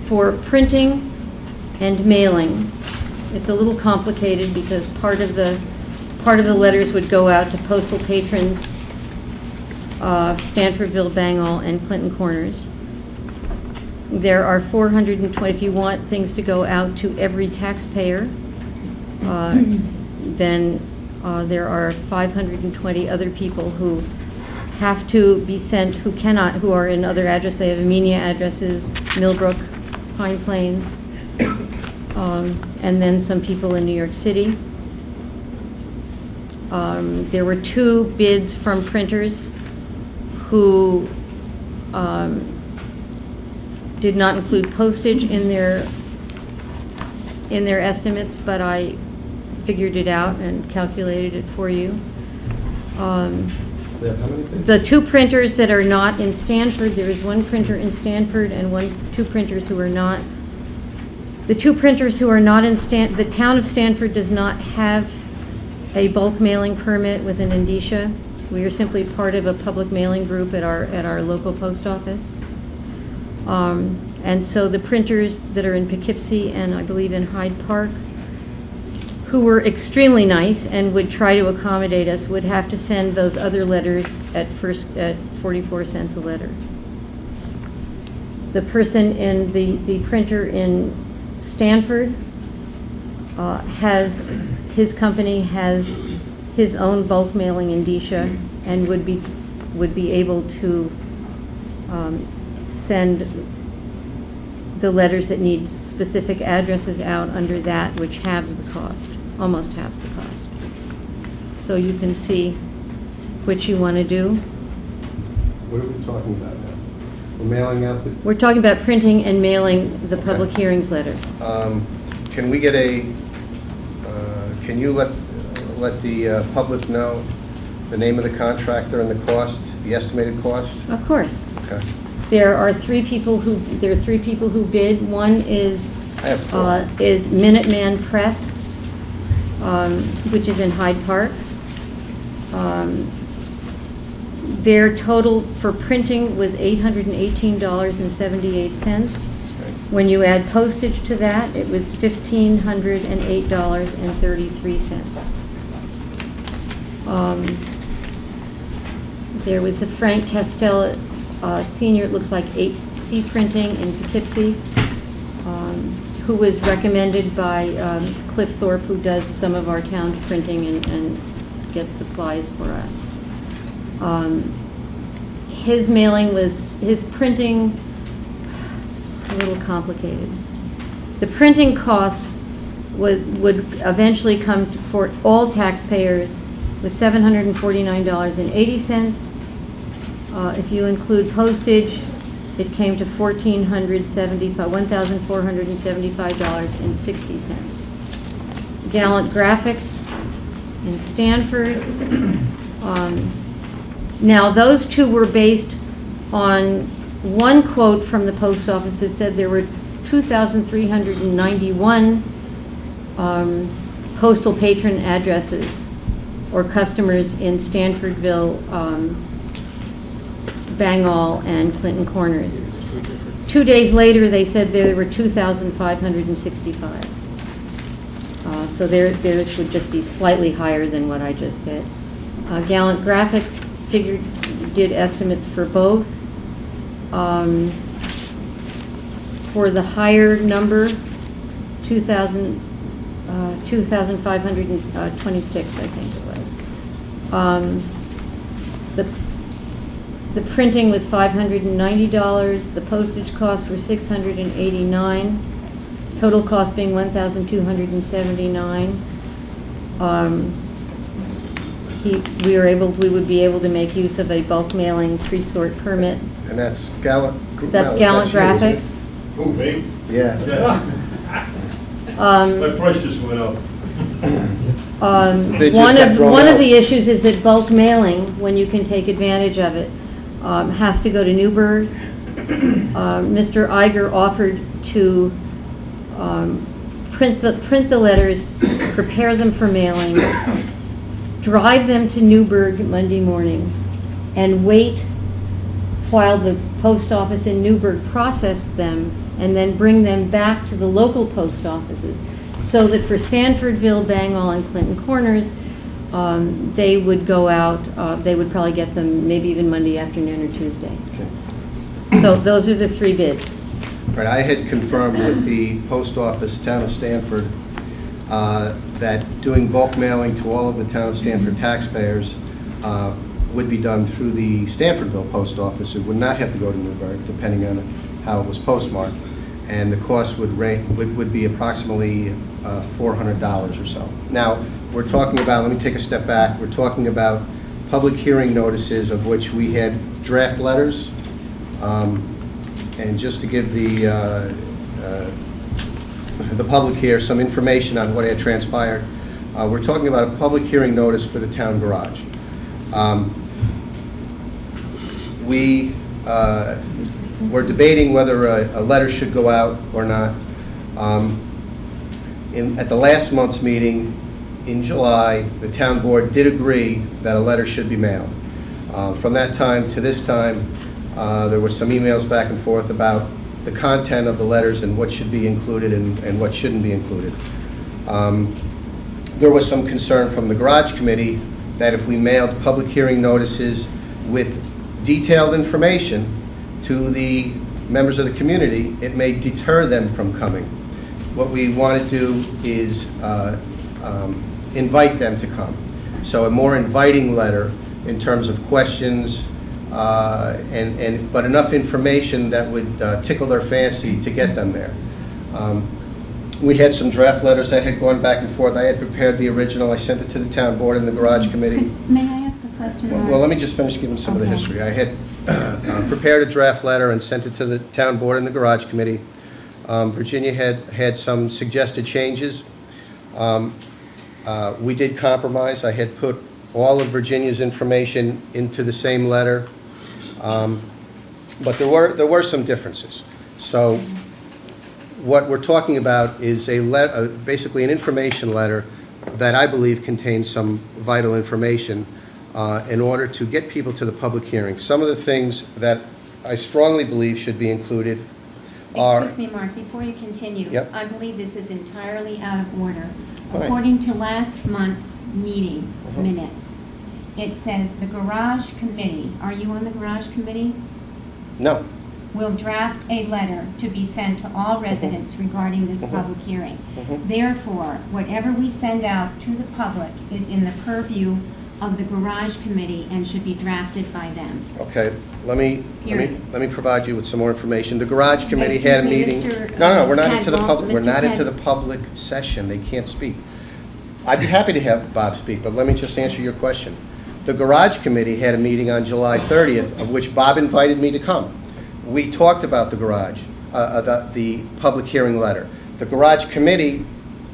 For printing and mailing, it's a little complicated because part of the letters would go out to postal patrons, Stanfordville, Bangor, and Clinton Corners. There are 420, if you want things to go out to every taxpayer, then there are 520 other people who have to be sent, who are in other addresses. They have Amenia addresses, Millbrook, Pine Plains, and then some people in New York City. There were 2 bids from printers who did not include postage in their estimates, but I figured it out and calculated it for you. The 2 printers that are not in Stanford, there is 1 printer in Stanford and 2 printers who are not. The 2 printers who are not in the town of Stanford does not have a bulk mailing permit with an indicia. We are simply part of a public mailing group at our local post office. And so the printers that are in Poughkeepsie and I believe in Hyde Park, who were extremely nice and would try to accommodate us, would have to send those other letters at 44 cents a letter. The person in the printer in Stanford his company has his own bulk mailing indicia and would be able to send the letters that need specific addresses out under that, which halves the cost, almost halves the cost. So you can see which you want to do. What are we talking about now? We're mailing out the... We're talking about printing and mailing the public hearings letter. Can we get can you let the public know the name of the contractor and the cost, the estimated cost? Of course. Okay. There are 3 people who bid. One is Minuteman Press, which is in Hyde Park. Their total for printing was $818.78. When you add postage to that, it was $1,508.33. There was a Frank Castell Senior, it looks like HC Printing in Poughkeepsie, who was recommended by Cliff Thorpe, who does some of our town's printing and gets supplies for us. His printing, it's a little complicated. The printing costs would eventually come for all taxpayers with $749.80. If you include postage, it came to $1,475.60. Gallant Graphics in Stanford. Now, those 2 were based on one quote from the post office that said there were 2,391 postal patron addresses or customers in Stanfordville, Bangor, and Clinton Corners. 2 days later, they said there were 2,565. So theirs would just be slightly higher than what I just said. Gallant Graphics did estimates for both. For the higher number, 2,526, I think it was. The printing was $590. The postage costs were $689. Total cost being $1,279. We would be able to make use of a bulk mailing 3-sort permit. And that's Gallant. That's Gallant Graphics. Who, me? Yeah. My price just went up. They just One got thrown of out. the issues is that bulk mailing, when you can take advantage of it, has to go to Newburgh. Mr. Iger offered to print the letters, prepare them for mailing, drive them to Newburgh Monday morning, and wait while the post office in Newburgh processed them and then bring them back to the local post offices. So that for Stanfordville, Bangor, and Clinton Corners, they would go out, they would probably get them maybe even Monday afternoon or Tuesday. Okay. So those are the 3 bids. Right, I had confirmed with the post office, Town of Stanford, that doing bulk mailing to all of the Town of Stanford taxpayers would be done through the Stanfordville post office. It would not have to go to Newburgh, depending on how it was postmarked. And the cost would be approximately $400 or so. Now, we're talking about, let me take a step back, we're talking about public hearing notices of which we had draft letters. And just to give the public here some information on what had transpired, we're talking about a public hearing notice for the town garage. We were debating whether a letter should go out or not. At the last month's meeting in July, the town board did agree that a letter should be mailed. From that time to this time, there were some emails back and forth about the content of the letters and what should be included and what shouldn't be included. There was some concern from the garage committee that if we mailed public hearing notices with detailed information to the members of the community, it may deter them from coming. What we want to do is invite them to come. So a more inviting letter in terms of questions, but enough information that would tickle their fancy to get them there. We had some draft letters that had gone back and forth. I had prepared the original. I sent it to the town board and the garage committee. May I ask a question? Well, let me just finish giving some of the Okay. history. I had prepared a draft letter and sent it to the town board and the garage committee. Virginia had some suggested changes. We did compromise. I had put all of Virginia's information into the same letter, but there were some differences. So what we're talking about is basically an information letter that I believe contains some vital information in order to get people to the public hearing. Some of the things that I strongly believe should be included are... Excuse me, Mark, before you continue. Yep. I believe this is entirely out of order. Fine. According to last month's meeting Uh-huh. minutes, it says the garage committee, are you on the garage committee? No. Will draft a letter to be sent to all residents regarding this Mhm. public hearing. Mhm. Therefore, whatever we send out to the public is in the purview of the garage committee and should be drafted by them. Okay, let me Period. provide you with some more information. The garage committee had a Excuse me, meeting. Mr. No, we're not into the Tadwell, public, we're Mr. not into Tad- the public session. They can't speak. I'd be happy to have Bob speak, but let me just answer your question. The garage committee had a meeting on July 30th, of which Bob invited me to come. We talked about the garage, the public hearing letter. The garage committee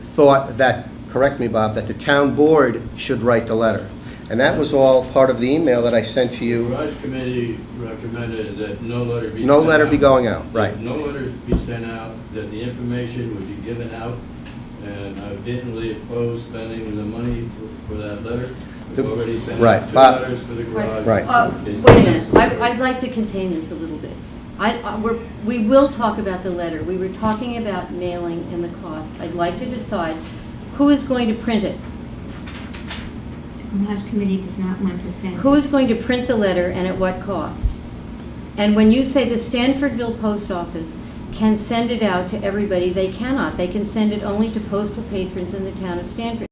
thought that, correct me, Bob, that the town board should write the letter. And that was all part of the email that I sent to The you. garage committee recommended that no letter be sent No out. letter be going out, right. That no letter be sent out, that the information would be given out, and I didn't really oppose spending the money for that letter. We've The- already sent right, out 2 Bob- letters for the garage. Right. Wait a minute, I'd like to contain this a little bit. We will talk about the letter. We were talking about mailing and the cost. I'd like to decide who is going to print it. The garage committee does not want to send. Who is going to print the letter and at what cost? And when you say the Stanfordville Post Office can send it out to everybody, they cannot. They can send it only to postal patrons in the town of Stanford.